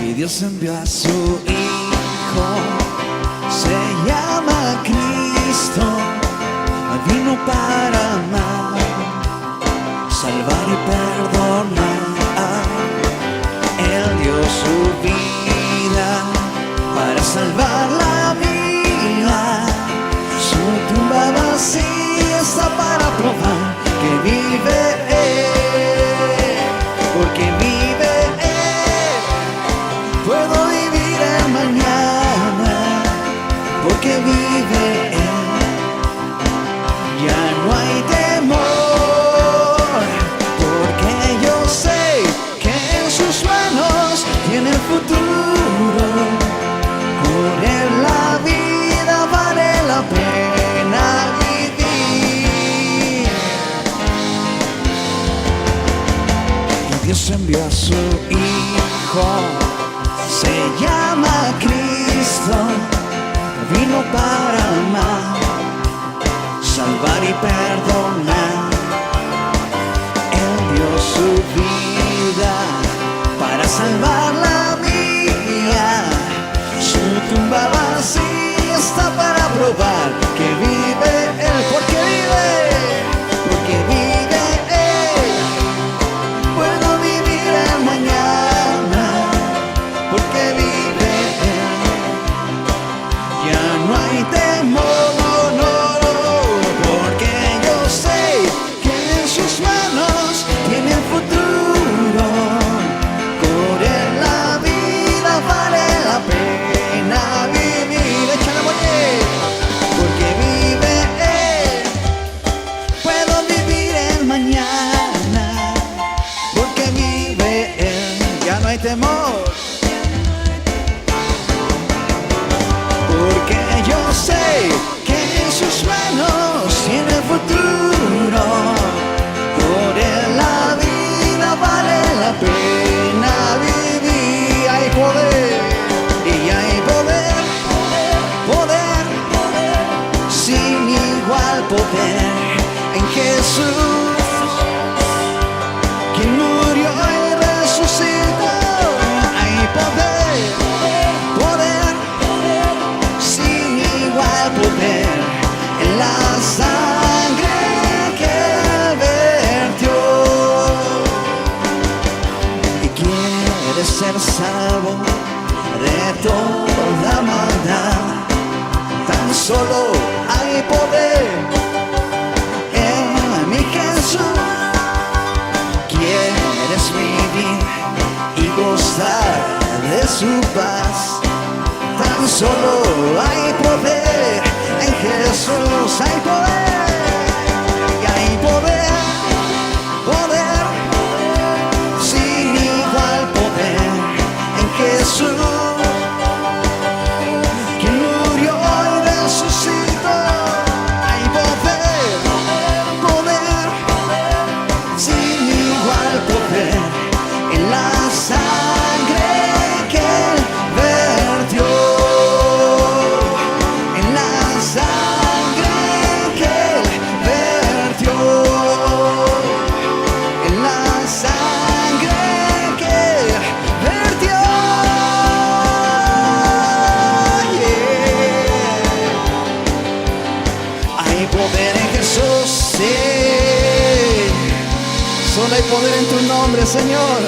Y Dios envió a su Hijo, se llama Cristo, vino para amar, salvar y perdonar. Él dio su vida para salvar la mía. Su tumba vacía está para probar que vive Él, porque vive Él. Puedo vivir el mañana, porque vive Él. Ya no hay temor, porque yo sé que en sus manos tiene el futuro. Por Él la vida vale la pena vivir. Y Dios envió a su Hijo, se llama Cristo, vino para amar, salvar y perdonar. Él dio su vida para salvar la mía. Su tumba vacía está para probar que vive Él, porque vive Él. Puedo vivir el mañana, porque vive Él. Ya no hay temor, no, porque yo sé que en sus manos tiene el futuro. Por Él la vida vale la pena vivir. Échale, oye, porque vive Él. Puedo vivir el mañana, porque vive Él. Ya no hay temor, porque yo sé que en sus manos tiene el futuro. Por Él la vida vale la pena vivir. Hay poder, y hay poder, sin igual poder en Jesús, quien murió y resucitó. Hay poder, sin igual poder en la sangre que Él vertió. Y quieres ser salvo de toda maldad, tan solo hay poder en mi Jesús. Quieres vivir y gozar de su paz, tan solo hay poder en Jesús. Hay poder, y hay poder, sin igual poder en Jesús, que murió y resucitó. Hay poder, sin igual poder en la sangre que Él vertió. En la sangre que Él vertió. En la sangre que Él vertió. Yeah. Hay poder en Jesús, sí. Solo hay poder en tu nombre, Señor.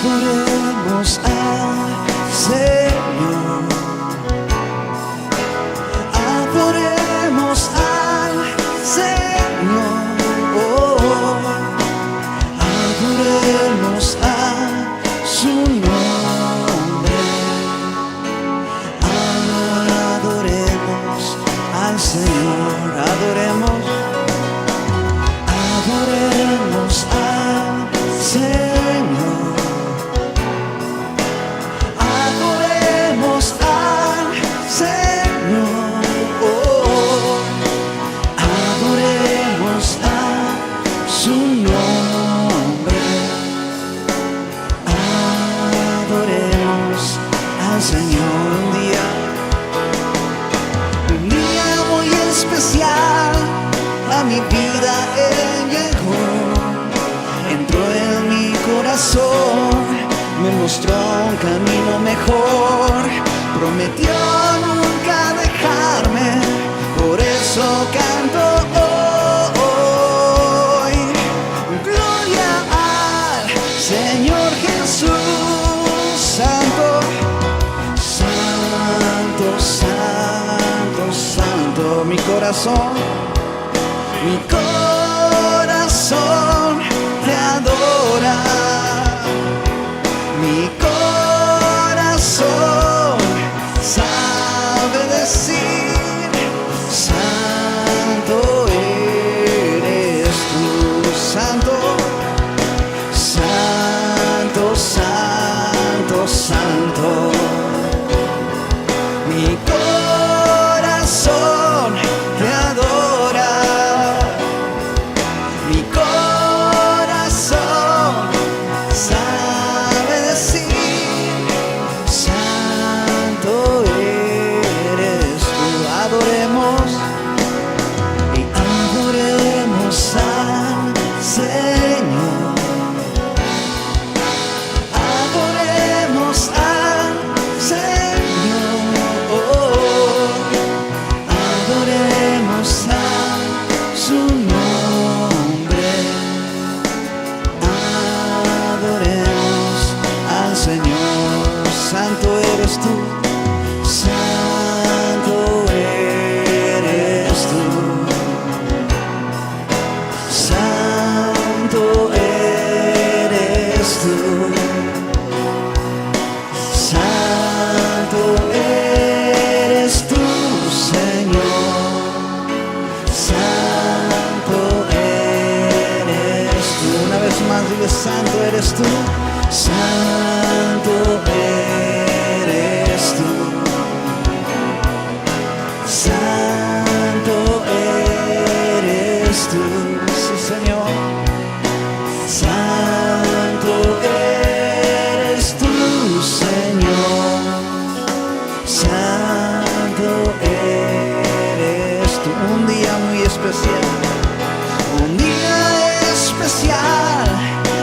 Adoremos al Señor, adoremos al Señor, adoremos a su nombre, mostró un camino mejor, prometió nunca dejarme, por eso canto hoy. Gloria al Señor Jesús, santo, santo, santo, santo, mi corazón te adora. Mi corazón sabe decir, santo eres tú, santo, santo, santo, santo. Mi corazón te adora. Mi corazón sabe decir, santo eres tú. Adoremos y adoremos al Señor. Adoremos al Señor. Adoremos a su nombre. Adoremos al Señor. Santo eres tú, santo eres tú, santo eres tú, santo eres tú, Señor, santo eres tú. Una vez más digo, santo eres tú, santo eres tú, santo eres tú, sí, Señor, santo eres tú, Señor, santo eres tú. Un día muy especial, un día especial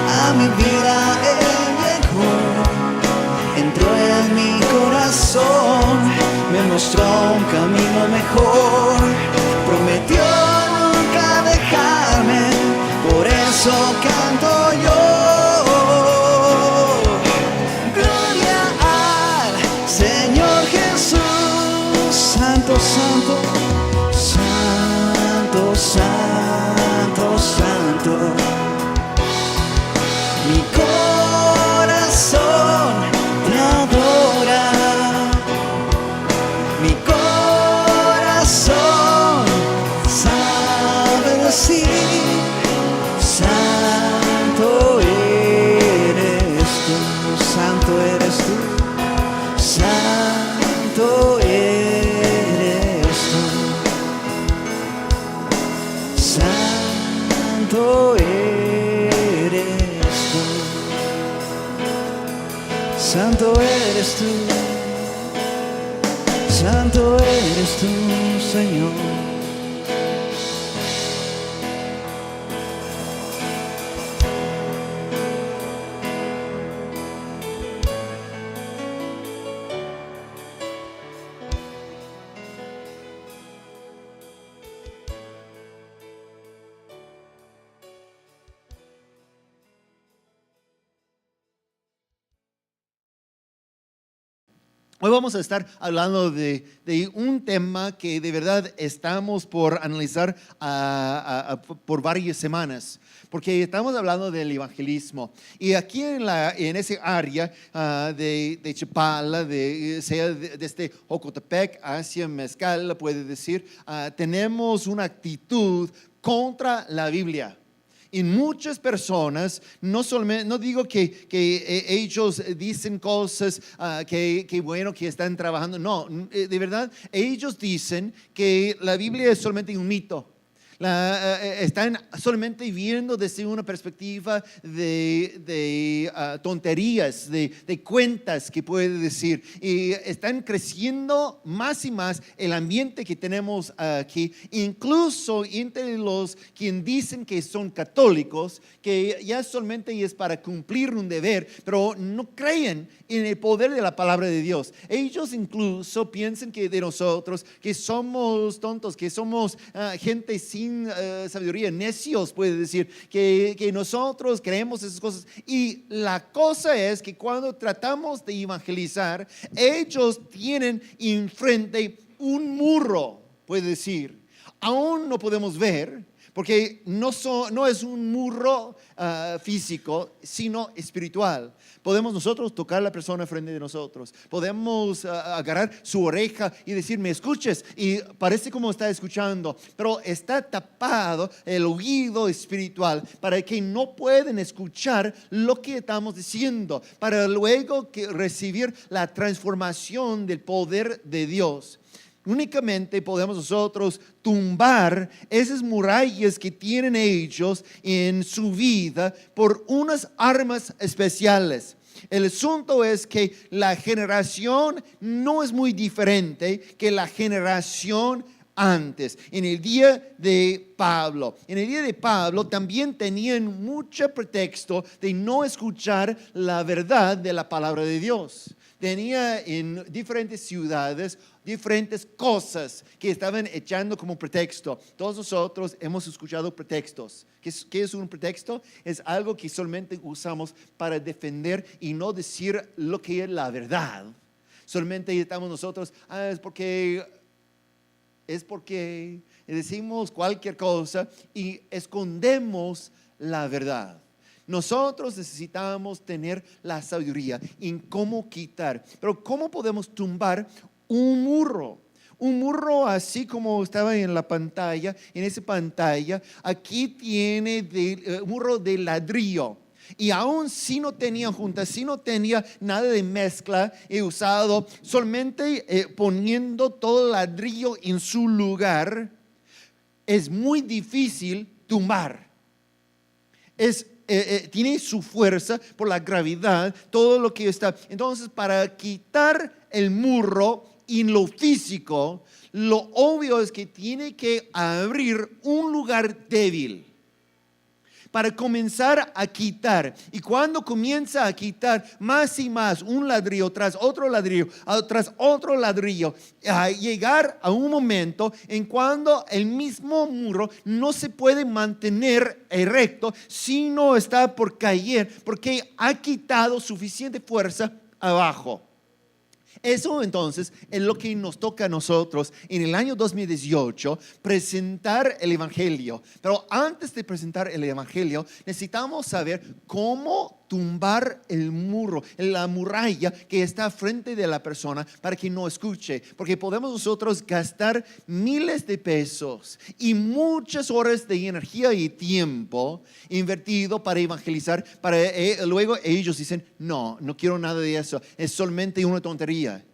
a mi vida llegó, entró en mi corazón, me mostró un camino mejor, prometió nunca dejarme, por eso canto yo. Gloria al Señor Jesús, santo, santo, santo, santo, santo. Mi corazón te adora. Mi corazón sabe decir, santo eres tú, santo eres tú, santo eres tú, santo eres tú, santo eres tú, santo eres tú, Señor. Hoy vamos a estar hablando de un tema que de verdad estamos por analizar por varias semanas, porque estamos hablando del evangelismo. Y aquí en ese área de Chapala, sea desde Jocotepec hacia Mezcal, puede decir, tenemos una actitud contra la Biblia. Y muchas personas, no digo que ellos dicen cosas que bueno, que están trabajando. No, de verdad, ellos dicen que la Biblia es solamente un mito. Están solamente viendo desde una perspectiva de tonterías, de cuentas que puede decir. Y están creciendo más y más el ambiente que tenemos aquí, incluso entre los quienes dicen que son católicos, que ya solamente es para cumplir un deber, pero no creen en el poder de la palabra de Dios. Ellos incluso piensan que de nosotros, que somos tontos, que somos gente sin sabiduría, necios, puede decir, que nosotros creemos esas cosas. Y la cosa es que cuando tratamos de evangelizar, ellos tienen enfrente un muro, puede decir. Aún no podemos ver, porque no es un muro físico, sino espiritual. Podemos nosotros tocar a la persona frente de nosotros. Podemos agarrar su oreja y decir, me escuches, y parece como está escuchando, pero está tapado el oído espiritual para que no pueden escuchar lo que estamos diciendo, para luego recibir la transformación del poder de Dios. Únicamente podemos nosotros tumbar esas murallas que tienen ellos en su vida por unas armas especiales. El asunto es que la generación no es muy diferente que la generación antes. En el día de Pablo también tenían mucho pretexto de no escuchar la verdad de la palabra de Dios. Tenía en diferentes ciudades diferentes cosas que estaban echando como pretexto. Todos nosotros hemos escuchado pretextos. ¿Qué es un pretexto? Es algo que solamente usamos para defender y no decir lo que es la verdad. Solamente estamos nosotros, es porque decimos cualquier cosa y escondemos la verdad. Nosotros necesitamos tener la sabiduría en cómo quitar. Pero ¿cómo podemos tumbar un muro? Un muro así como estaba en la pantalla, en esa pantalla, aquí tiene un muro de ladrillo. Y aún si no tenía juntas, si no tenía nada de mezcla, he usado solamente poniendo todo el ladrillo en su lugar, es muy difícil tumbar. Tiene su fuerza por la gravedad, todo lo que está. Entonces, para quitar el muro en lo físico, lo obvio es que tiene que abrir un lugar débil para comenzar a quitar. Y cuando comienza a quitar más y más, un ladrillo tras otro ladrillo, a llegar a un momento en cuando el mismo muro no se puede mantener erecto, sino está por caer, porque ha quitado suficiente fuerza abajo. Eso entonces es lo que nos toca a nosotros en el año 2018, presentar el Evangelio. Pero antes de presentar el Evangelio, necesitamos saber cómo tumbar el muro, la muralla que está frente de la persona para que no escuche. Porque podemos nosotros gastar miles de pesos y muchas horas de energía y tiempo invertido para evangelizar, para luego ellos dicen, no quiero nada de eso, es solamente una tontería.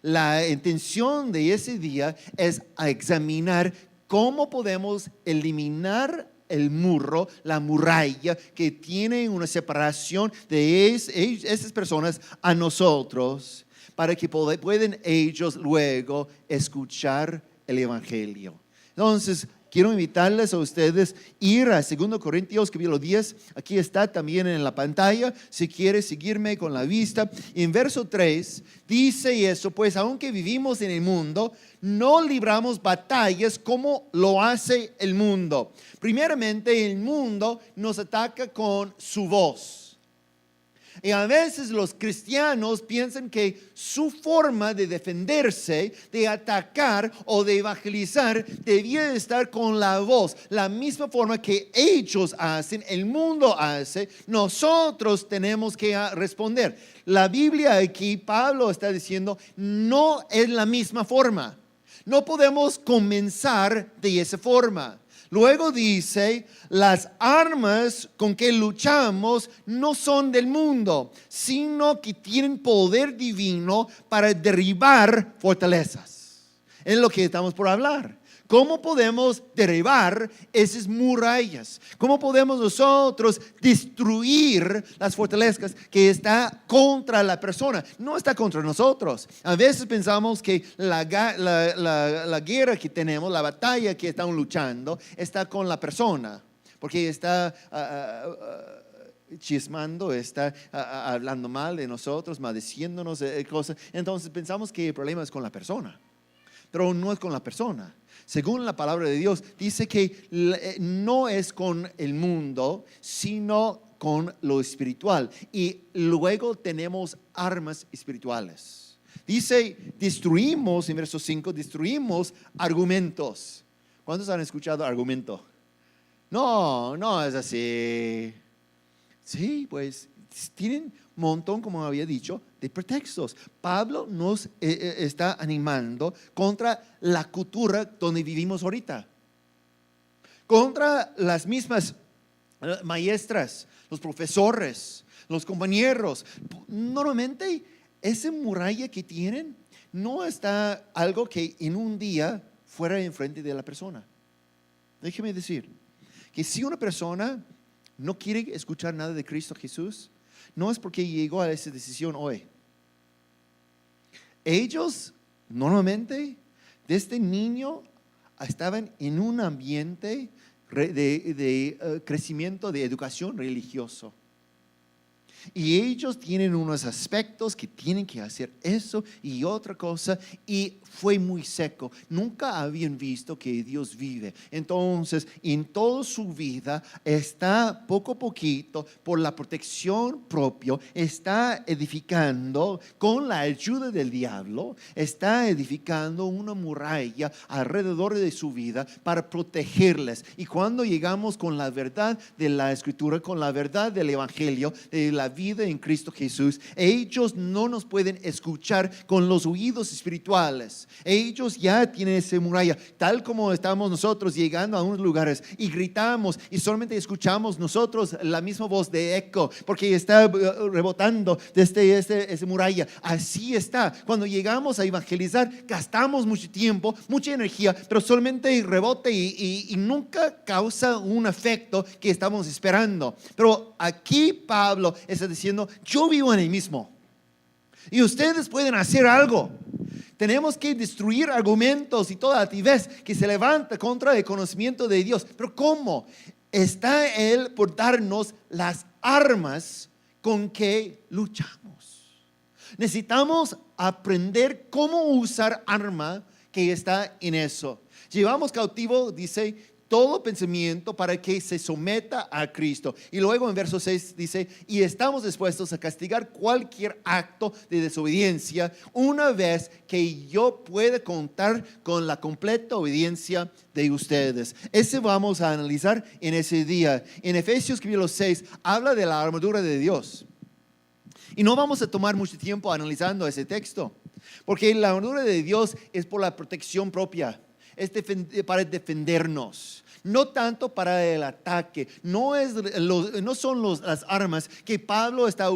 La intención de ese día es examinar cómo podemos eliminar el muro, la muralla que tiene una separación de esas personas a nosotros, para que puedan ellos luego escuchar el Evangelio. Entonces, quiero invitarles a ustedes a ir a 2 Corintios capítulo 10. Aquí está también en la pantalla, si quieres seguirme con la vista. En verso 3 dice eso, pues aunque vivimos en el mundo, no libramos batallas como lo hace el mundo. Primeramente, el mundo nos ataca con su voz. Y a veces los cristianos piensan que su forma de defenderse, de atacar o de evangelizar debía estar con la voz. La misma forma que ellos hacen, el mundo hace, nosotros tenemos que responder. La Biblia aquí, Pablo está diciendo, no es la misma forma. No podemos comenzar de esa forma. Luego dice, las armas con que luchamos no son del mundo, sino que tienen poder divino para derribar fortalezas. Es lo que estamos por hablar. ¿Cómo podemos derribar esas murallas? ¿Cómo podemos nosotros destruir las fortalezas que está contra la persona? No está contra nosotros. A veces pensamos que la guerra que tenemos, la batalla que estamos luchando, está con la persona, porque está chismando, está hablando mal de nosotros, maldiciéndonos cosas. Entonces pensamos que el problema es con la persona, pero no es con la persona. Según la palabra de Dios, dice que no es con el mundo, sino con lo espiritual. Y luego tenemos armas espirituales. Dice, destruimos, en verso 5, destruimos argumentos. ¿Cuántos han escuchado argumento? No es así. Sí, pues tienen un montón, como había dicho, de pretextos. Pablo nos está animando contra la cultura donde vivimos ahorita, contra las mismas maestras, los profesores, los compañeros. Normalmente esa muralla que tienen no está algo que en un día fuera enfrente de la persona. Déjeme decir que si una persona no quiere escuchar nada de Cristo Jesús, no es porque llegó a esa decisión hoy. Ellos normalmente desde niño estaban en un ambiente de crecimiento, de educación religioso. Y ellos tienen unos aspectos que tienen que hacer eso y otra cosa, y fue muy seco. Nunca habían visto que Dios vive. Entonces, en toda su vida está poco a poquito, por la protección propia, está edificando con la ayuda del diablo, está edificando una muralla alrededor de su vida para protegerles. Y cuando llegamos con la verdad de la Escritura, con la verdad del Evangelio, de la vida en Cristo Jesús, ellos no nos pueden escuchar con los oídos espirituales. Ellos ya tienen esa muralla, tal como estamos nosotros llegando a unos lugares y gritamos y solamente escuchamos nosotros la misma voz de eco, porque está rebotando desde esa muralla. Así está. Cuando llegamos a evangelizar, gastamos mucho tiempo, mucha energía, pero solamente rebota y nunca causa un efecto que estamos esperando. Pero aquí Pablo está diciendo, yo vivo en el mismo y ustedes pueden hacer algo. Tenemos que destruir argumentos y toda actividad que se levanta contra el conocimiento de Dios. Pero ¿cómo? Está Él por darnos las armas con que luchamos. Necesitamos aprender cómo usar arma que está en eso. Llevamos cautivo, dice, todo pensamiento para que se someta a Cristo. Y luego en verso 6 dice, y estamos dispuestos a castigar cualquier acto de desobediencia una vez que yo pueda contar con la completa obediencia de ustedes. Ese vamos a analizar en ese día. En Efesios capítulo 6 habla de la armadura de Dios. Y no vamos a tomar mucho tiempo analizando ese texto, porque la armadura de Dios es por la protección propia. Es para defendernos, no tanto para el ataque. No son las armas que Pablo está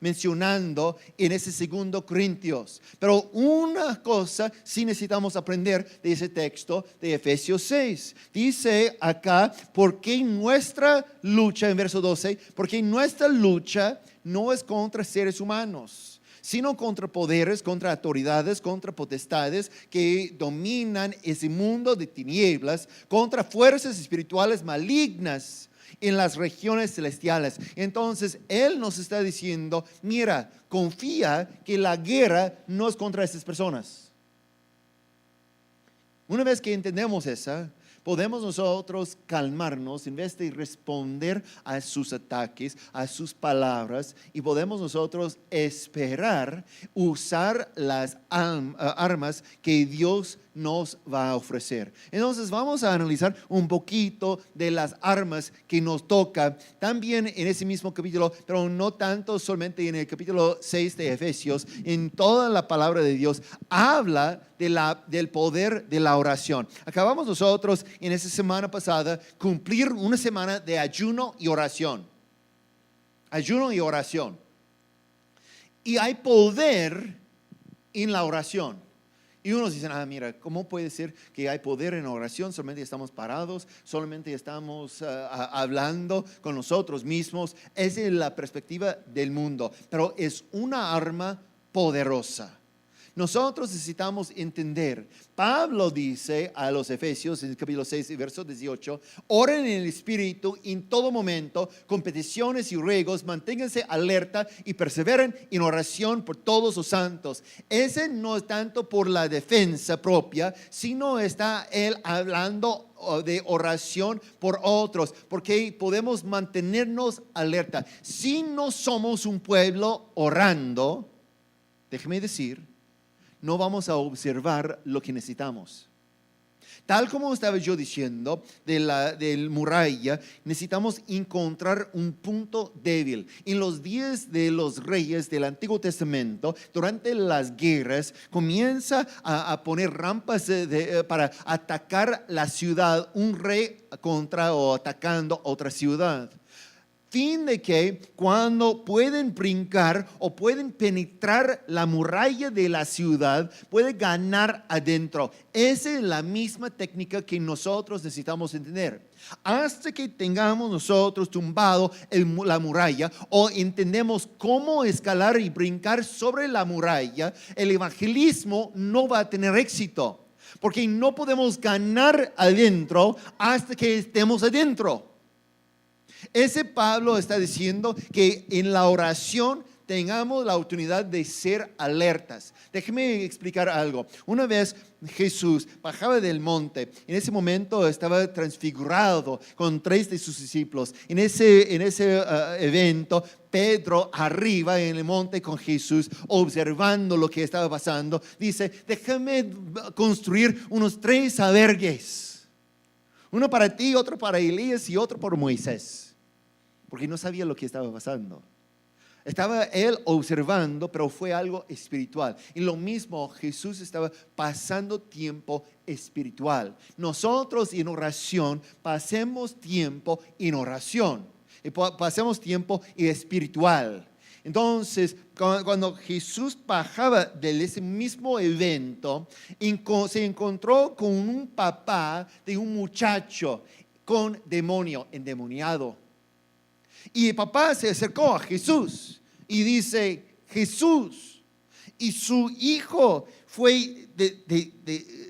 mencionando en ese 2 Corintios. Pero una cosa sí necesitamos aprender de ese texto de Efesios 6. Dice acá, porque nuestra lucha, en verso 12, porque nuestra lucha no es contra seres humanos, sino contra poderes, contra autoridades, contra potestades que dominan ese mundo de tinieblas, contra fuerzas espirituales malignas en las regiones celestiales. Entonces, Él nos está diciendo, mira, confía que la guerra no es contra esas personas. Una vez que entendemos esa, podemos nosotros calmarnos en vez de responder a sus ataques, a sus palabras, y podemos nosotros esperar usar las armas que Dios nos va a ofrecer. Entonces vamos a analizar un poquito de las armas que nos toca también en ese mismo capítulo, pero no tanto solamente en el capítulo 6 de Efesios. En toda la palabra de Dios habla del poder de la oración. Acabamos nosotros en esa semana pasada cumplir una semana de ayuno y oración. Ayuno y oración. Y hay poder en la oración. Y unos dicen, mira, ¿cómo puede ser que hay poder en oración? Solamente estamos parados, solamente estamos hablando con nosotros mismos. Esa es la perspectiva del mundo, pero es una arma poderosa. Nosotros necesitamos entender. Pablo dice a los Efesios en el capítulo 6 y verso 18, oren en el Espíritu en todo momento, con peticiones y ruegos, manténganse alerta y perseveren en oración por todos los santos. Ese no es tanto por la defensa propia, sino está él hablando de oración por otros, porque podemos mantenernos alerta. Si no somos un pueblo orando, déjeme decir, no vamos a observar lo que necesitamos. Tal como estaba yo diciendo del muralla, necesitamos encontrar un punto débil. En los días de los reyes del Antiguo Testamento, durante las guerras, comienza a poner rampas para atacar la ciudad, un rey contra o atacando otra ciudad. Fin de que cuando pueden brincar o pueden penetrar la muralla de la ciudad, pueden ganar adentro. Esa es la misma técnica que nosotros necesitamos entender. Hasta que tengamos nosotros tumbado la muralla o entendemos cómo escalar y brincar sobre la muralla, el evangelismo no va a tener éxito. Porque no podemos ganar adentro hasta que estemos adentro. Ese Pablo está diciendo que en la oración tengamos la oportunidad de ser alertas. Déjeme explicar algo. Una vez Jesús bajaba del monte. En ese momento estaba transfigurado con 3 de sus discípulos. En ese evento, Pedro arriba en el monte con Jesús, observando lo que estaba pasando, dice, déjame construir unos 3 albergues. Uno para ti, otro para Elías y otro por Moisés. Porque no sabía lo que estaba pasando. Estaba él observando, pero fue algo espiritual. Y lo mismo, Jesús estaba pasando tiempo espiritual. Nosotros en oración, pasemos tiempo en oración. Y pasemos tiempo espiritual. Entonces, cuando Jesús bajaba de ese mismo evento, se encontró con un papá de un muchacho con demonio, endemoniado. Y el papá se acercó a Jesús y dice, Jesús, y su hijo fue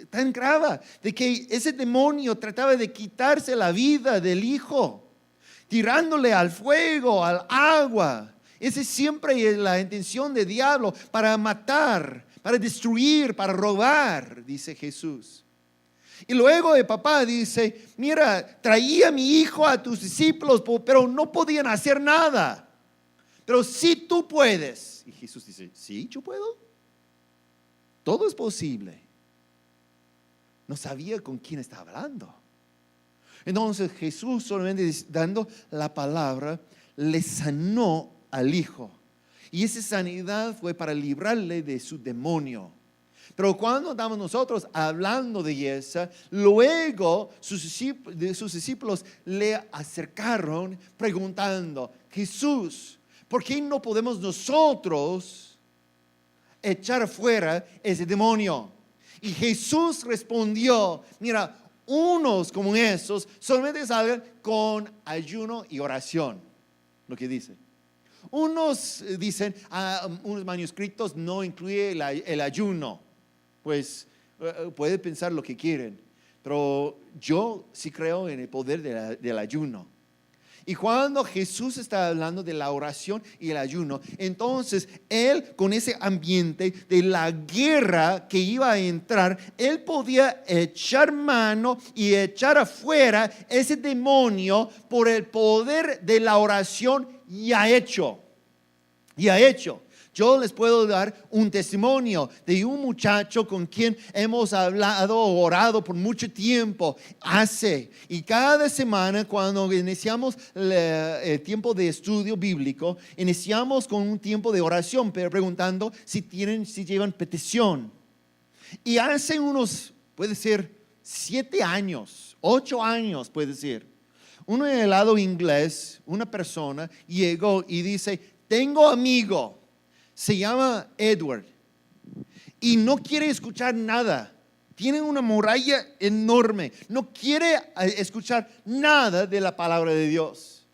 tan grave de que ese demonio trataba de quitarse la vida del hijo, tirándole al fuego, al agua. Esa siempre es la intención del diablo, para matar, para destruir, para robar, dice Jesús. Y luego el papá dice, mira, traía a mi hijo a tus discípulos, pero no podían hacer nada. Pero si tú puedes. Y Jesús dice, sí, yo puedo. Todo es posible. No sabía con quién estaba hablando. Entonces Jesús, solamente dando la palabra, le sanó al hijo. Y esa sanidad fue para librarle de su demonio. Pero cuando estamos nosotros hablando de eso, luego sus discípulos le acercaron preguntando, Jesús, ¿por qué no podemos nosotros echar fuera ese demonio? Y Jesús respondió, mira, unos como esos solamente salgan con ayuno y oración, lo que dice. Unos dicen, unos manuscritos no incluye el ayuno. Pues puede pensar lo que quieren, pero yo sí creo en el poder del ayuno. Y cuando Jesús está hablando de la oración y el ayuno, entonces él, con ese ambiente de la guerra que iba a entrar, él podía echar mano y echar afuera ese demonio por el poder de la oración ya hecho. Yo les puedo dar un testimonio de un muchacho con quien hemos hablado o orado por mucho tiempo. Y cada semana cuando iniciamos el tiempo de estudio bíblico, iniciamos con un tiempo de oración, pero preguntando si llevan petición. Y hace unos, puede ser 7 años, 8 años puede ser, uno en el lado inglés, una persona llegó y dice, tengo amigo. Se llama Edward y no quiere escuchar nada. Tiene una muralla enorme. No quiere escuchar nada de la palabra de Dios.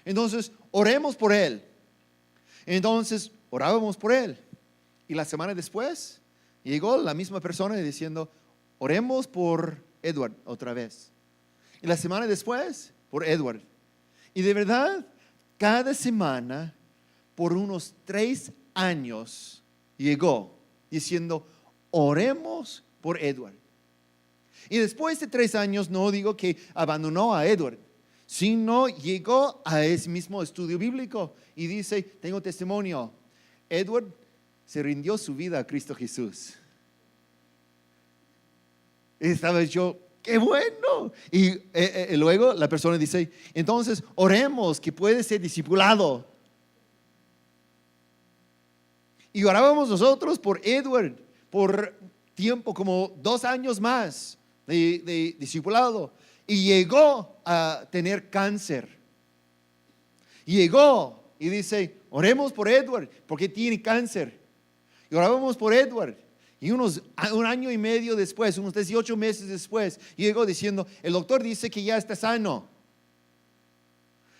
Entonces, oremos por él. Entonces, orábamos por él. Y la semana después, llegó la misma persona diciendo, oremos por Edward otra vez. Y la semana después, por Edward. Y de verdad, cada semana, por unos 3 años, llegó diciendo, oremos por Edward. Y después de 3 años, no digo que abandonó a Edward, sino llegó a ese mismo estudio bíblico y dice, tengo testimonio, Edward se rindió su vida a Cristo Jesús. Y estaba yo, ¡qué bueno! Y luego la persona dice, entonces oremos que puede ser discipulado. Y orábamos nosotros por Edward, por tiempo, como 2 años más de discipulado. Y llegó a tener cáncer. Llegó y dice, oremos por Edward, porque tiene cáncer. Y orábamos por Edward. Y un año y medio después, unos 18 meses después, llegó diciendo, el doctor dice que ya está sano.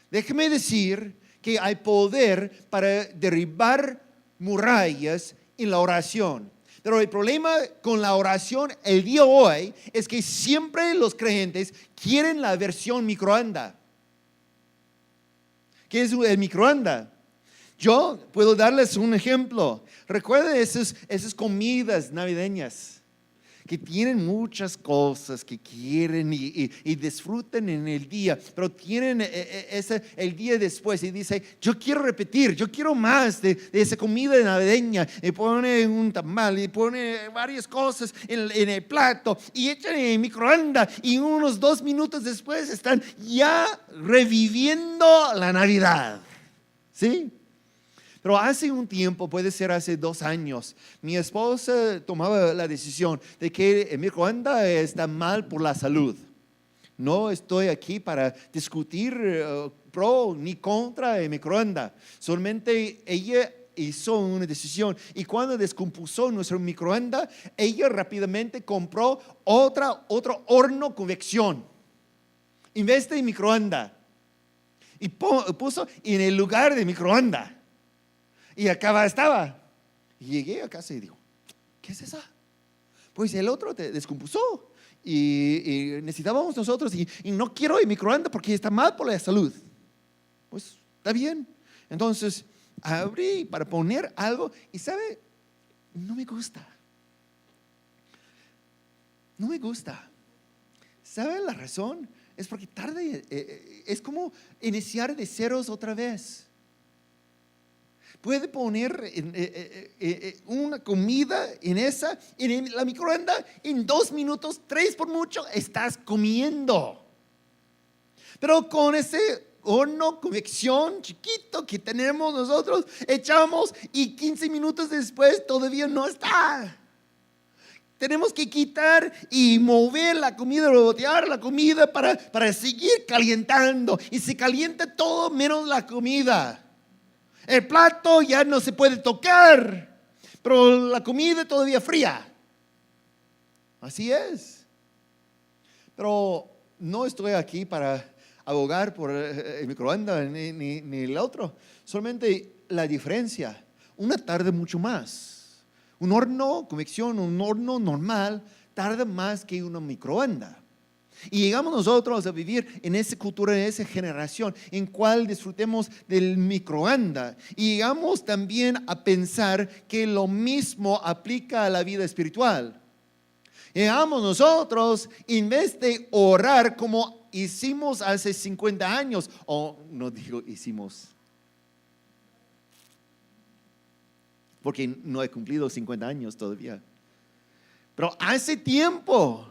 Déjeme decir que hay poder para derribar murallas en la oración. Pero el problema con la oración el día de hoy es que siempre los creyentes quieren la versión microondas. ¿Qué es el microondas? Yo puedo darles un ejemplo. Recuerden esas comidas navideñas que tienen muchas cosas que quieren y disfrutan en el día, pero tienen el día después y dice, yo quiero repetir, yo quiero más de esa comida navideña. Y pone un tamal y pone varias cosas en el plato y echan en el microondas y unos 2 minutos después están ya reviviendo la Navidad. ¿Sí? Pero hace un tiempo, puede ser hace 2 años, mi esposa tomaba la decisión de que el microondas está mal por la salud. No estoy aquí para discutir pro ni contra el microondas. Solamente ella hizo una decisión y cuando descompuso nuestro microondas, ella rápidamente compró otro horno convección en vez de microondas y puso en el lugar de microondas. Y acá estaba. Y llegué a casa y digo, ¿qué es esa? Pues el otro te descompuso y necesitábamos nosotros y no quiero el microondas porque está mal por la salud. Pues está bien. Entonces abrí para poner algo y ¿sabe? No me gusta. No me gusta. ¿Sabe la razón? Es porque tarde, es como iniciar de ceros otra vez. Puede poner una comida en la microondas, en 2 minutos, 3 por mucho, estás comiendo. Pero con ese horno convección chiquito que tenemos nosotros, echamos y 15 minutos después todavía no está. Tenemos que quitar y mover la comida, rebotear la comida para seguir calentando. Y se calienta todo menos la comida. El plato ya no se puede tocar, pero la comida todavía fría. Así es. Pero no estoy aquí para abogar por el microondas ni el otro. Solamente la diferencia. Una tarda mucho más. Un horno convección, un horno normal, tarda más que una microondas. Y llegamos nosotros a vivir en esa cultura, en esa generación, en cual disfrutemos del microondas. Y llegamos también a pensar que lo mismo aplica a la vida espiritual. Llegamos nosotros, en vez de orar como hicimos hace 50 años, o no digo hicimos, porque no he cumplido 50 años todavía. Pero hace tiempo,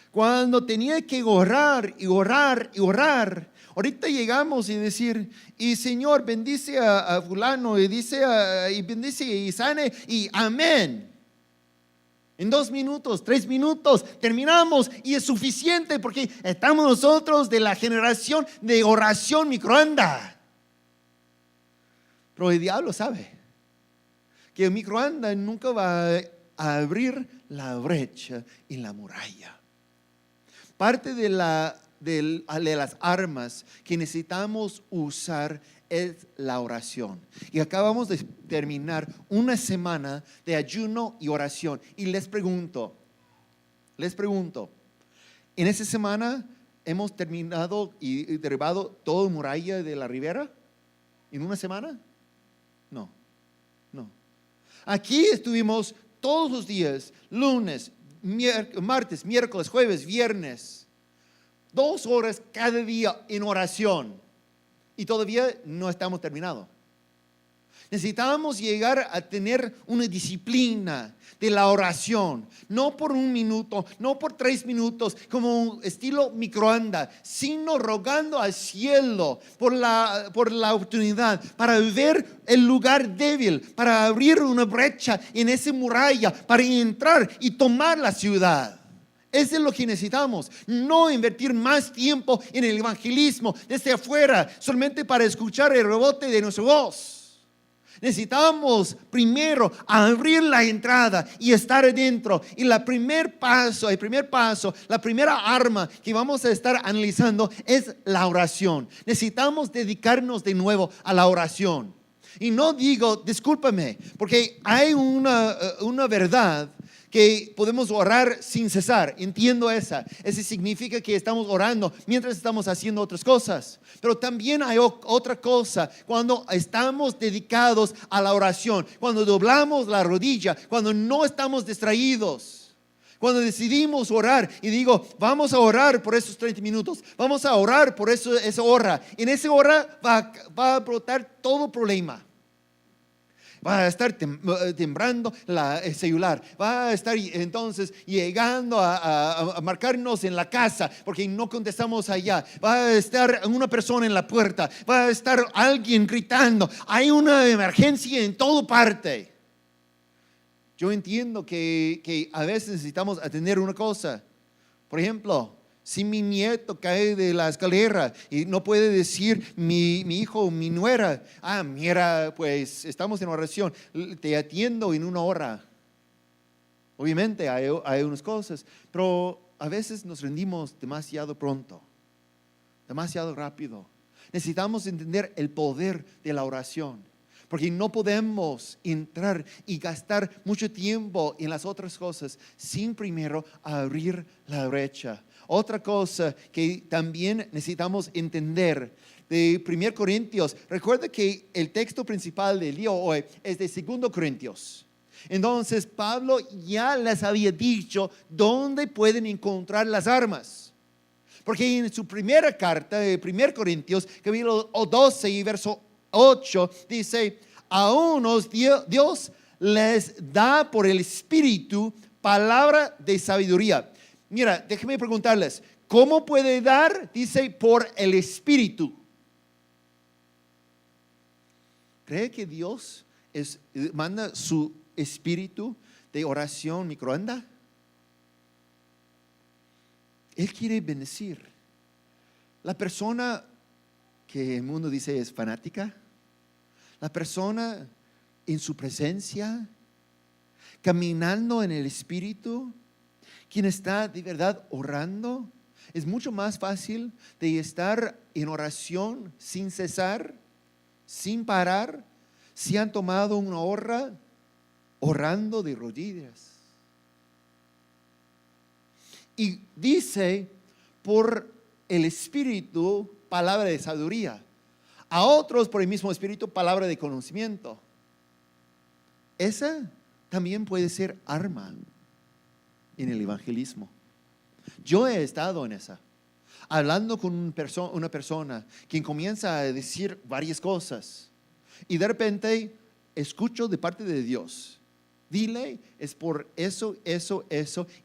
cuando tenía que orar y orar y orar, ahorita llegamos y decir, y Señor bendice a fulano y bendice y sane y amén. En 2 minutos, 3 minutos terminamos y es suficiente porque estamos nosotros de la generación de oración microondas. Pero el diablo sabe que el microondas nunca va a a abrir la brecha en la muralla. Parte de las armas que necesitamos usar es la oración. Y acabamos de terminar una semana de ayuno y oración. Y les pregunto, ¿en esa semana hemos terminado y derribado toda muralla de la ribera? ¿En una semana? No. Aquí estuvimos todos los días, lunes, martes, miércoles, jueves, viernes, 2 horas cada día en oración. Y todavía no estamos terminados. Necesitamos llegar a tener una disciplina de la oración, no por 1 minuto, no por 3 minutos, como un estilo microondas, sino rogando al cielo por la oportunidad para ver el lugar débil, para abrir una brecha en esa muralla, para entrar y tomar la ciudad. Eso es lo que necesitamos, no invertir más tiempo en el evangelismo desde afuera, solamente para escuchar el rebote de nuestra voz. Necesitamos primero abrir la entrada y estar adentro. Y el primer paso, la primera arma que vamos a estar analizando es la oración. Necesitamos dedicarnos de nuevo a la oración. Y no digo, discúlpame, porque hay una verdad que podemos orar sin cesar. Entiendo esa. Eso significa que estamos orando mientras estamos haciendo otras cosas. Pero también hay otra cosa cuando estamos dedicados a la oración, cuando doblamos la rodilla, cuando no estamos distraídos. Cuando decidimos orar y digo, vamos a orar por esos 30 minutos, vamos a orar por esa hora. En esa hora va a brotar todo problema. Va a estar temblando el celular. Va a estar entonces llegando a marcarnos en la casa porque no contestamos allá. Va a estar una persona en la puerta. Va a estar alguien gritando. Hay una emergencia en toda parte. Yo entiendo que a veces necesitamos atender una cosa. Por ejemplo, si mi nieto cae de la escalera y no puede decir mi hijo o mi nuera, mira, pues estamos en oración, te atiendo en 1 hora. Obviamente hay unas cosas, pero a veces nos rendimos demasiado pronto, demasiado rápido. Necesitamos entender el poder de la oración, porque no podemos entrar y gastar mucho tiempo en las otras cosas sin primero abrir la brecha. Otra cosa que también necesitamos entender de 1 Corintios. Recuerda que el texto principal del día hoy es de 2 Corintios. Entonces Pablo ya les había dicho dónde pueden encontrar las armas. Porque en su primera carta, de 1 Corintios, capítulo 12 y verso 8, dice, a unos Dios les da por el Espíritu palabra de sabiduría. Mira, déjenme preguntarles, ¿cómo puede dar? Dice, por el Espíritu. ¿Cree que Dios manda su Espíritu de oración microondas? Él quiere bendecir. La persona que el mundo dice es fanática, la persona en su presencia, caminando en el Espíritu, quien está de verdad orando, es mucho más fácil de estar en oración sin cesar, sin parar, si han tomado 1 hora orando de rodillas. Y dice, por el Espíritu, palabra de sabiduría. A otros, por el mismo Espíritu, palabra de conocimiento. Esa también puede ser arma en el evangelismo. Yo he estado en esa, hablando con una persona quien comienza a decir varias cosas y de repente escucho de parte de Dios, dile es por eso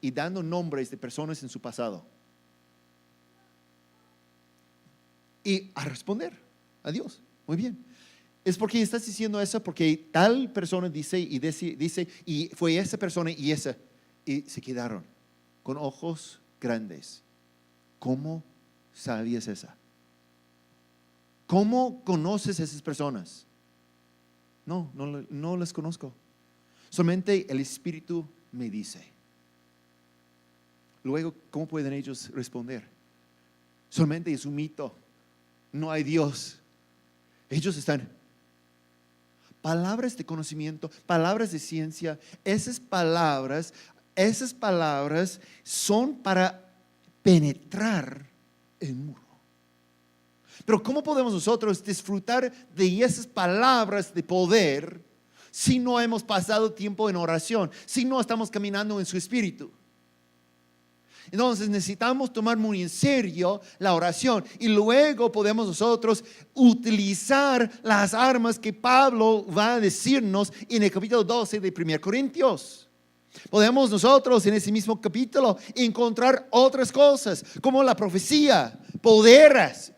y dando nombres de personas en su pasado y a responder a Dios. Muy bien, es porque estás diciendo eso porque tal persona dice y fue esa persona y esa. Y se quedaron con ojos grandes. ¿Cómo sabías esa? ¿Cómo conoces a esas personas? No las conozco. Solamente el Espíritu me dice. Luego, ¿cómo pueden ellos responder? Solamente es un mito, no hay Dios. Ellos están, palabras de conocimiento, palabras de ciencia, esas palabras son para penetrar el muro. Pero ¿cómo podemos nosotros disfrutar de esas palabras de poder si no hemos pasado tiempo en oración, si no estamos caminando en su espíritu? Entonces necesitamos tomar muy en serio la oración y luego podemos nosotros utilizar las armas que Pablo va a decirnos en el capítulo 12 de 1 Corintios. Podemos nosotros en ese mismo capítulo encontrar otras cosas como la profecía, poderes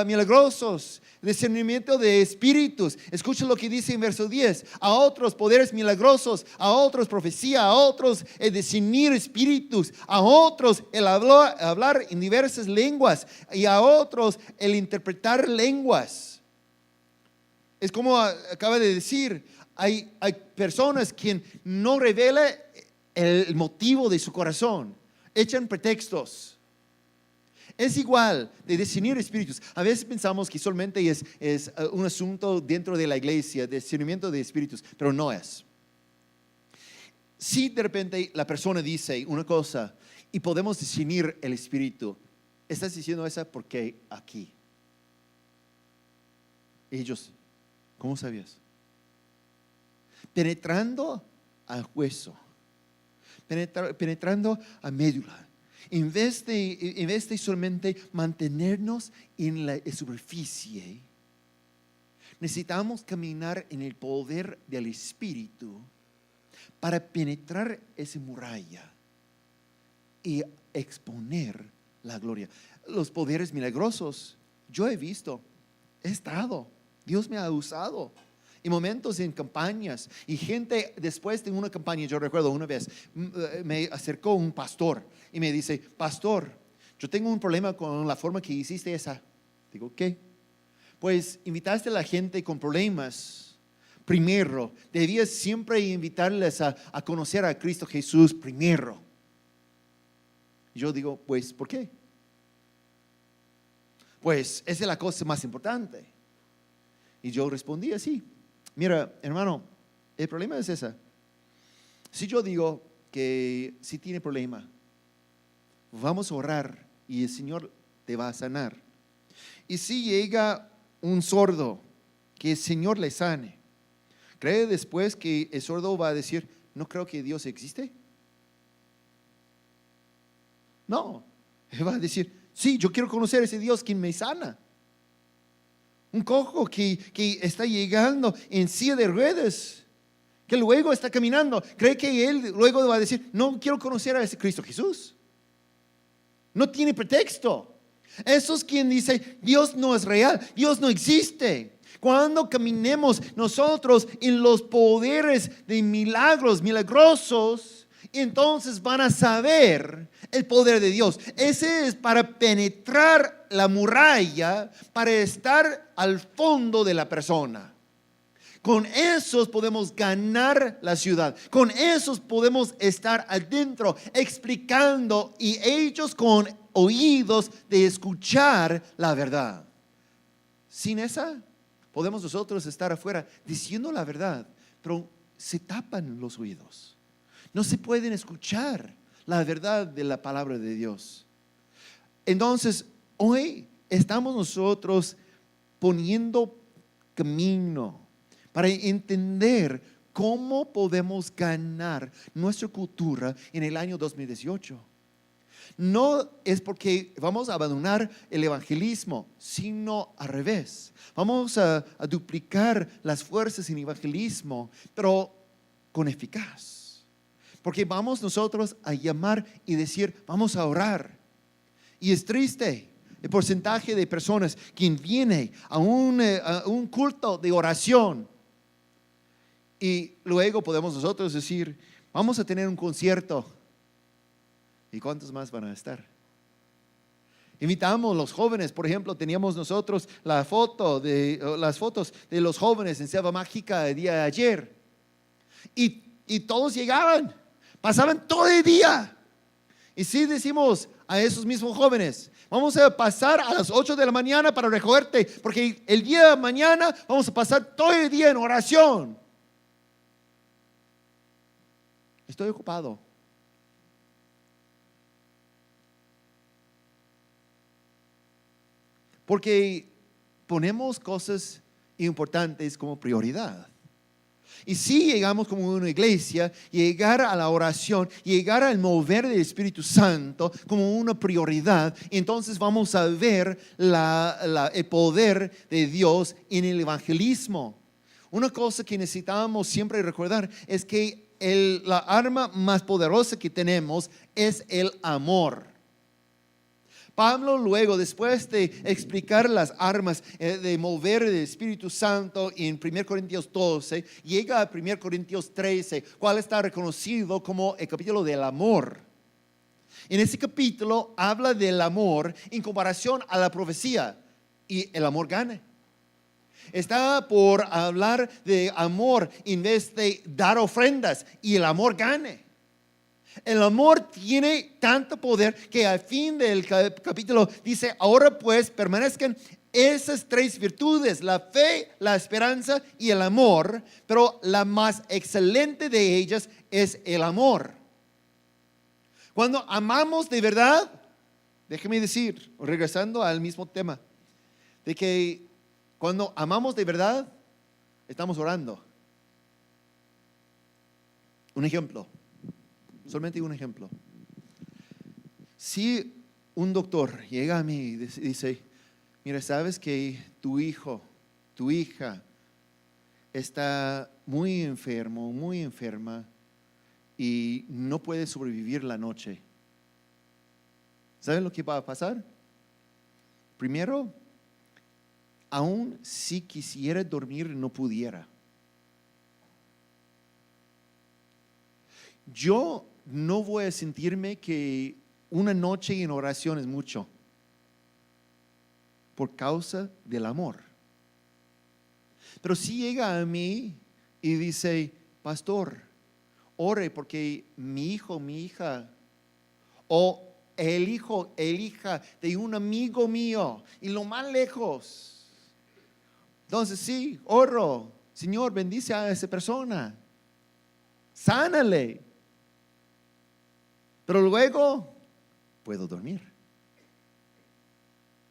milagrosos, discernimiento de espíritus. Escucha lo que dice en verso 10. A otros poderes milagrosos, a otros profecía, a otros el discernir espíritus, a otros el hablar en diversas lenguas y a otros el interpretar lenguas. Es como acaba de decir, hay personas quien no revela el motivo de su corazón, echan pretextos. Es igual de discernir espíritus. A veces pensamos que solamente es un asunto dentro de la iglesia, discernimiento de espíritus, pero no es. Si de repente la persona dice una cosa y podemos discernir el espíritu, ¿estás diciendo esa porque aquí? Ellos, ¿cómo sabías? Penetrando al hueso, penetrando a médula. En vez de solamente mantenernos en la superficie, necesitamos caminar en el poder del Espíritu para penetrar esa muralla y exponer la gloria. Los poderes milagrosos, yo he visto, he estado, Dios me ha usado. En momentos en campañas y gente después de una campaña, yo recuerdo una vez me acercó un pastor y me dice: pastor, yo tengo un problema con la forma que hiciste esa. Digo, ¿qué? Pues invitaste a la gente con problemas. Primero, debías siempre invitarles a conocer a Cristo Jesús primero. Yo digo, pues, ¿por qué? Pues esa es la cosa más importante. Y yo respondí así: mira, hermano, el problema es esa. Si yo digo que si tiene problema, vamos a orar y el Señor te va a sanar. Y si llega un sordo, que el Señor le sane, ¿cree después que el sordo va a decir, no creo que Dios existe? No, él va a decir, sí, yo quiero conocer a ese Dios quien me sana. Un cojo que está llegando en silla de ruedas, que luego está caminando, ¿cree que él luego va a decir, no quiero conocer a ese Cristo Jesús? No tiene pretexto. Eso es quien dice, Dios no es real, Dios no existe. Cuando caminemos nosotros en los poderes de milagros milagrosos, entonces van a saber el poder de Dios. Ese es para penetrar la muralla, para estar al fondo de la persona. Con esos podemos ganar la ciudad. Con esos podemos estar adentro explicando y ellos con oídos de escuchar la verdad. Sin esa podemos nosotros estar afuera diciendo la verdad, pero se tapan los oídos. No se pueden escuchar la verdad de la palabra de Dios. Entonces, hoy estamos nosotros poniendo camino para entender cómo podemos ganar nuestra cultura en el año 2018. No es porque vamos a abandonar el evangelismo, sino al revés. Vamos a duplicar las fuerzas en evangelismo, pero con eficaz. Porque vamos nosotros a llamar y decir, vamos a orar. Y es triste el porcentaje de personas quien viene a un culto de oración y luego podemos nosotros decir, vamos a tener un concierto. ¿Y cuántos más van a estar? Invitamos a los jóvenes, por ejemplo, teníamos nosotros las fotos de los jóvenes en Selva Mágica el día de ayer. Y todos llegaban. Pasaban todo el día. Y si decimos a esos mismos jóvenes, vamos a pasar a las 8 de la mañana para recogerte, porque el día de mañana vamos a pasar todo el día en oración. Estoy ocupado. Porque ponemos cosas importantes como prioridad. Y si llegamos como una iglesia, llegar a la oración, llegar al mover del Espíritu Santo como una prioridad, entonces vamos a ver el poder de Dios en el evangelismo. Una cosa que necesitamos siempre recordar es que la arma más poderosa que tenemos es el amor. Pablo luego, después de explicar las armas de mover el Espíritu Santo en 1 Corintios 12, llega a 1 Corintios 13, cual está reconocido como el capítulo del amor. En ese capítulo habla del amor en comparación a la profecía, y el amor gana. Está por hablar de amor en vez de dar ofrendas, y el amor gane. El amor tiene tanto poder que al fin del capítulo dice: ahora pues permanezcan esas tres virtudes, la fe, la esperanza y el amor, pero la más excelente de ellas es el amor. Cuando amamos de verdad, déjeme decir, regresando al mismo tema, de que cuando amamos de verdad, estamos orando. Un ejemplo. Solamente un ejemplo. Si un doctor llega a mí y dice: mira, sabes que tu hijo, tu hija está muy enfermo, muy enferma y no puede sobrevivir la noche. ¿Saben lo que va a pasar? Primero, aun si quisiera dormir, no pudiera. Yo no voy a sentirme que una noche en oración es mucho, por causa del amor. Pero si llega a mí y dice: pastor, ore porque mi hijo, mi hija, o el hijo, el hija de un amigo mío, y lo más lejos. Entonces sí, oro, Señor, bendice a esa persona, sánale. Pero luego puedo dormir.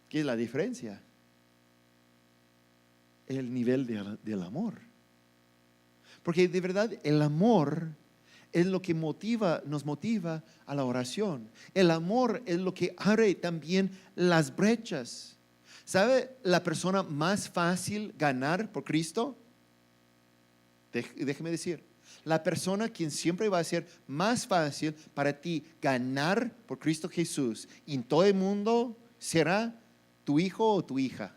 ¿Qué es la diferencia? El nivel del amor. Porque de verdad el amor es lo que nos motiva a la oración. El amor es lo que abre también las brechas. ¿Sabe la persona más fácil ganar por Cristo? Déjeme decir. La persona quien siempre va a ser más fácil para ti ganar por Cristo Jesús en todo el mundo será tu hijo o tu hija.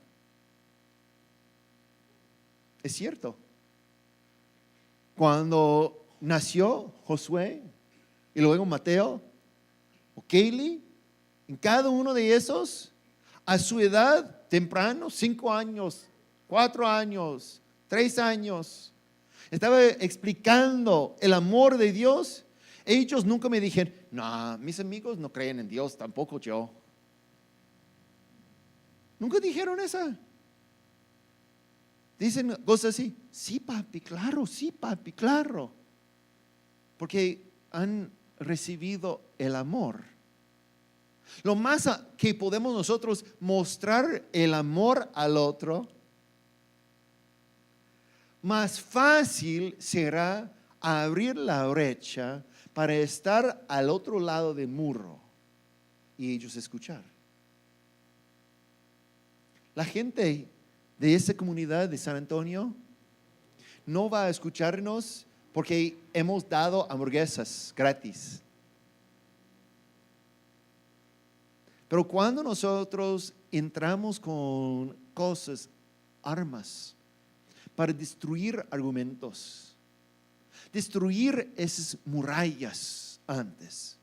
Es cierto. Cuando nació Josué y luego Mateo o Kaylee, en cada uno de esos, a su edad temprano, 5 años, 4 años, 3 años, estaba explicando el amor de Dios. Ellos nunca me dijeron: no, mis amigos no creen en Dios, tampoco yo. Nunca dijeron eso. Dicen cosas así: sí papi, claro, sí papi, claro. Porque han recibido el amor. Lo más que podemos nosotros mostrar el amor al otro, más fácil será abrir la brecha para estar al otro lado del muro y ellos escuchar. La gente de esa comunidad de San Antonio no va a escucharnos porque hemos dado hamburguesas gratis. Pero cuando nosotros entramos con cosas, armas, para destruir argumentos, destruir esas murallas antes,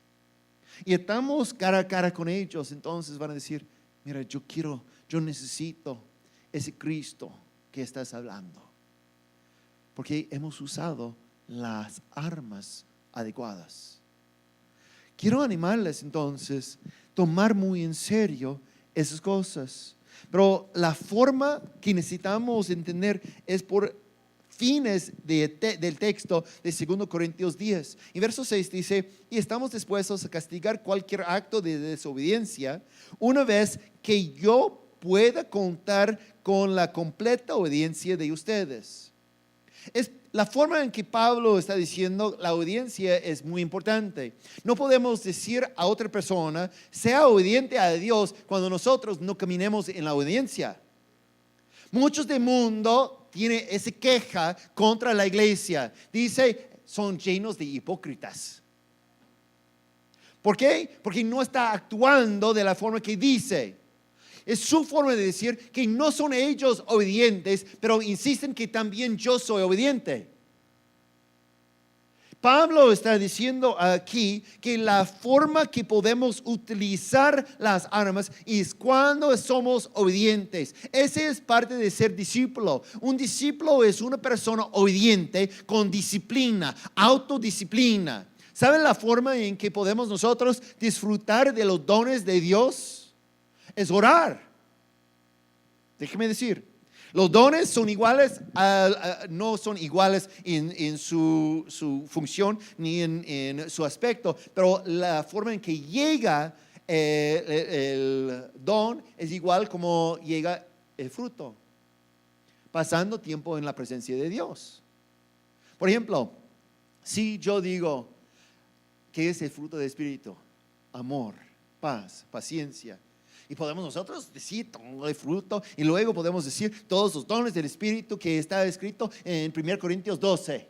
y estamos cara a cara con ellos, entonces van a decir: mira, yo necesito ese Cristo que estás hablando, porque hemos usado las armas adecuadas. quiero animarles entonces a tomar muy en serio esas cosas. Pero la forma que necesitamos entender es por fines del texto de 2 Corintios 10. Y verso 6 dice, y estamos dispuestos a castigar cualquier acto de desobediencia una vez que yo pueda contar con la completa obediencia de ustedes. Es la forma en que Pablo está diciendo la obediencia es muy importante. No podemos decir a otra persona, sea obediente a Dios cuando nosotros no caminemos en la obediencia. Muchos del mundo tienen esa queja contra la iglesia. Dice, son llenos de hipócritas. ¿Por qué? Porque no está actuando de la forma que dice. Es su forma de decir que no son ellos obedientes, pero insisten que también yo soy obediente. Pablo está diciendo aquí que la forma que podemos utilizar las armas es cuando somos obedientes. Ese es parte de ser discípulo. Un discípulo es una persona obediente con disciplina, autodisciplina. ¿Saben la forma en que podemos nosotros disfrutar de los dones de Dios? Es orar. Déjeme decir, los dones son iguales, no son iguales en su función ni en su aspecto, pero la forma en que llega el don es igual como llega el fruto, pasando tiempo en la presencia de Dios. Por ejemplo, si yo digo, ¿qué es el fruto del Espíritu? Amor, paz, paciencia. Y podemos nosotros decir todo el fruto y luego podemos decir todos los dones del Espíritu que está escrito en 1 Corintios 12.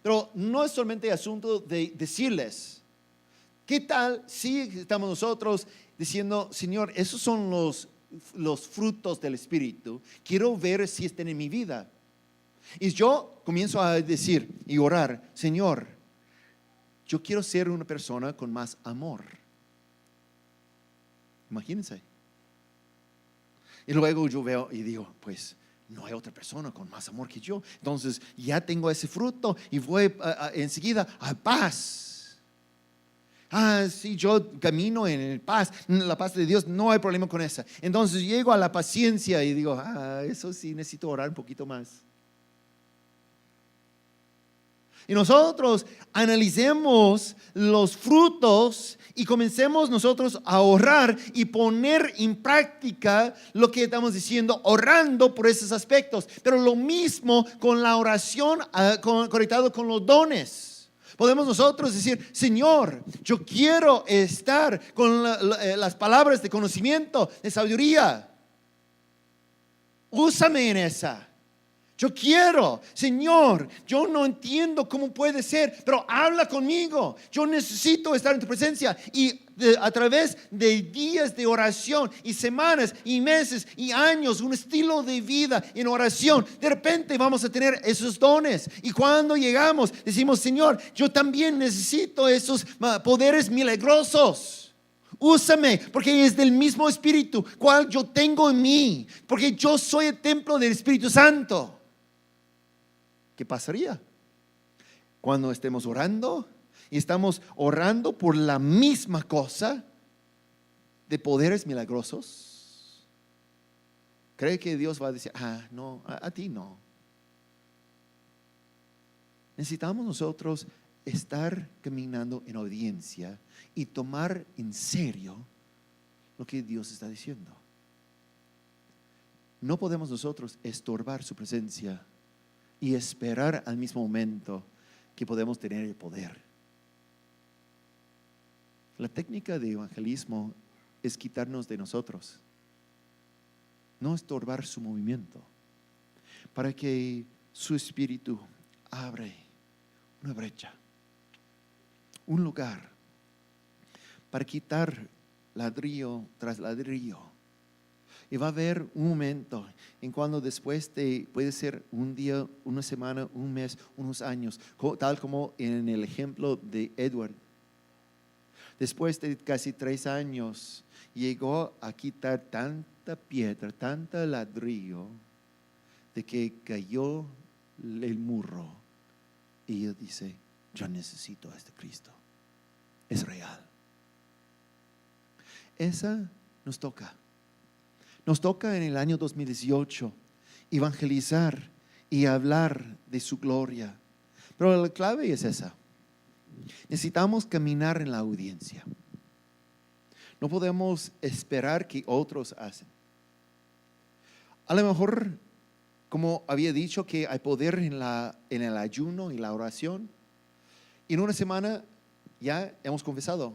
Pero no es solamente asunto de decirles. ¿Qué tal si estamos nosotros diciendo, Señor, esos son los frutos del Espíritu? Quiero ver si están en mi vida. Y yo comienzo a decir y orar, Señor, yo quiero ser una persona con más amor. Imagínense. Y luego yo veo y digo, pues no hay otra persona con más amor que yo. Entonces ya tengo ese fruto y voy enseguida a paz. Si yo camino en el paz, la paz de Dios, no hay problema con esa. Entonces llego a la paciencia y digo, eso sí necesito orar un poquito más. Y nosotros analicemos los frutos y comencemos nosotros a ahorrar y poner en práctica lo que estamos diciendo, orando por esos aspectos. Pero lo mismo con la oración conectado con los dones. Podemos nosotros decir, Señor, yo quiero estar con las palabras de conocimiento, de sabiduría. Úsame en esa. Yo quiero, Señor, yo no entiendo cómo puede ser, pero habla conmigo. Yo necesito estar en tu presencia. Y a través de días de oración y semanas y meses y años, un estilo de vida en oración, de repente vamos a tener esos dones. Y cuando llegamos, decimos, Señor, yo también necesito esos poderes milagrosos. Úsame, porque es del mismo Espíritu, cual yo tengo en mí, porque yo soy el templo del Espíritu Santo. ¿Qué pasaría cuando estemos orando y estamos orando por la misma cosa de poderes milagrosos? ¿Cree que Dios va a decir, no, a ti no? Necesitamos nosotros estar caminando en obediencia y tomar en serio lo que Dios está diciendo. No podemos nosotros estorbar su presencia y esperar al mismo momento que podemos tener el poder. La técnica de evangelismo es quitarnos de nosotros, no estorbar su movimiento, para que su espíritu abre una brecha, un lugar para quitar ladrillo tras ladrillo. Y va a haber un momento en cuando después de, puede ser un día, una semana, un mes, unos años, tal como en el ejemplo de Edward. Después de casi 3 años, llegó a quitar tanta piedra, tanta ladrillo, de que cayó el muro. Y él dice, yo necesito a este Cristo. es real. Esa nos toca. Nos toca en el año 2018 evangelizar y hablar de su gloria. Pero la clave es esa. Necesitamos caminar en la audiencia. No podemos esperar que otros hacen. A lo mejor, como había dicho, que hay poder en el ayuno y la oración. Y en una semana ya hemos confesado,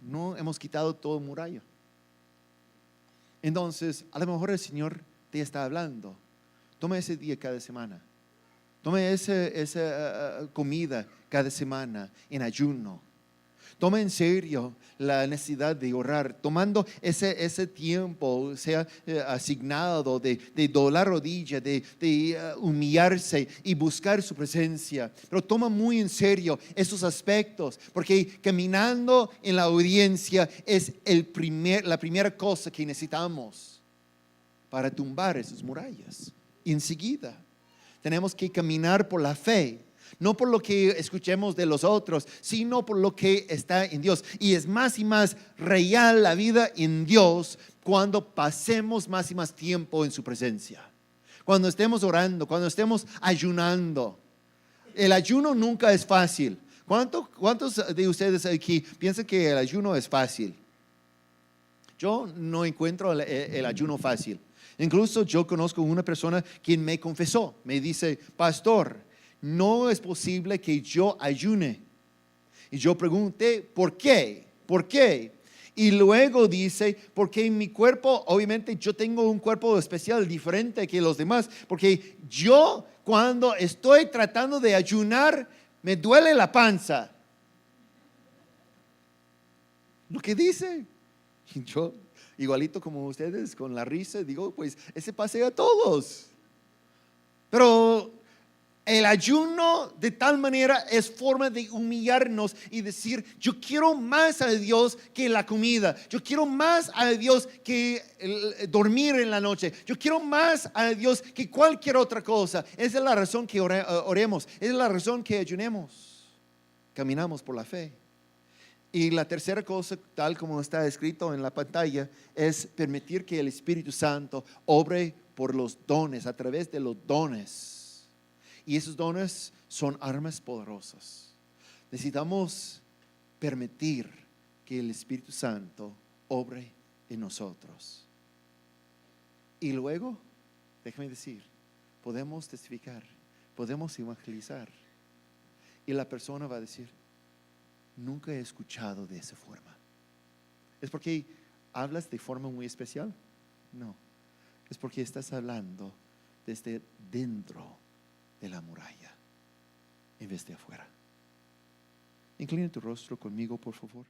no hemos quitado todo muralla. Entonces, a lo mejor el Señor te está hablando. Toma ese día cada semana. Toma esa comida cada semana en ayuno. Toma en serio la necesidad de orar, tomando ese tiempo, sea asignado de doblar rodilla, de humillarse y buscar su presencia. Pero toma muy en serio esos aspectos, porque caminando en la audiencia es la primera cosa que necesitamos para tumbar esas murallas. Y enseguida tenemos que caminar por la fe. No por lo que escuchemos de los otros, sino por lo que está en Dios. Y es más y más real la vida en Dios cuando pasemos más y más tiempo en su presencia. Cuando estemos orando, cuando estemos ayunando. El ayuno nunca es fácil. ¿Cuántos de ustedes aquí piensan que el ayuno es fácil? Yo no encuentro el ayuno fácil. Incluso yo conozco una persona quien me confesó, me dice, pastor, no es posible que yo ayune. Y yo pregunté, ¿por qué? ¿Por qué? Y luego dice, porque en mi cuerpo, obviamente yo tengo un cuerpo especial, diferente que los demás, porque yo cuando estoy tratando de ayunar, me duele la panza. Lo que dice. Y yo, igualito como ustedes, con la risa, digo, pues ese pasea a todos. Pero el ayuno de tal manera es forma de humillarnos y decir, yo quiero más a Dios que la comida. Yo quiero más a Dios que dormir en la noche. Yo quiero más a Dios que cualquier otra cosa. Esa es la razón que oremos. Esa es la razón que ayunemos. Caminamos por la fe. Y la tercera cosa, tal como está escrito en la pantalla, es permitir que el Espíritu Santo obre por los dones, a través de los dones. Y esos dones son armas poderosas. Necesitamos permitir que el Espíritu Santo obre en nosotros. Y luego, déjame decir, podemos testificar, podemos evangelizar. Y la persona va a decir, nunca he escuchado de esa forma. ¿Es porque hablas de forma muy especial? No, es porque estás hablando desde dentro de la muralla en vez de afuera. Inclina tu rostro conmigo, por favor.